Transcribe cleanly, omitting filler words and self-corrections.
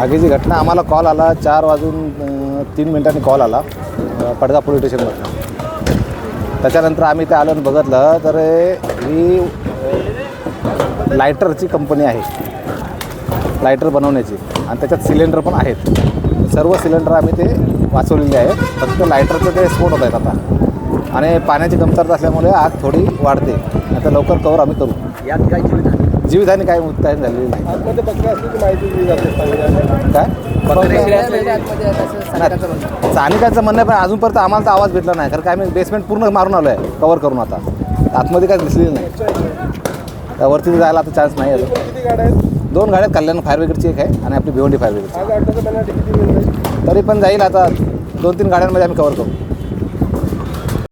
आगीची घटना आम्हाला कॉल आला 4:03 कॉल आला पडगा पोलीस स्टेशनवरनं. त्याच्यानंतर आम्ही ते आलो आणि बघितलं तर ही लायटरची कंपनी आहे, लायटर बनवण्याची, आणि त्याच्यात सिलेंडर पण आहेत. सर्व सिलेंडर आम्ही ते वाचवलेले आहेत. फक्त लायटरचं ते स्फोट होत आहेत आता, आणि पाण्याची कमतरता असल्यामुळे आग थोडी वाढते. आता लवकर कवर आम्ही करू. यात काय जीवितहानी काय मुक्ताही झालेली नाही. आतमध्ये बकऱ्या असल्याची माहिती दिली जाते. काय काय स्थानिकांचं म्हणणं आहे, पण अजूनपर्यंत आम्हाला तर आवाज भेटला नाही. कारण काय आम्ही बेसमेंट पूर्ण मारून आलो आहे कवर करून. आता आतमध्ये काय दिसलेली नाही. वरती जायला आता चान्स नाही. किती गाड्या आहेत? 2 गाड्या कल्याण फायर ब्रिगेडची एक आहे आणि आपली भिवंडी फायर ब्रिगेडची. आज आठवड्यात पेनल्टी किती मिळते? तरी पण जाईल आता 2-3 गाड्यांमध्ये आम्ही कवर करू.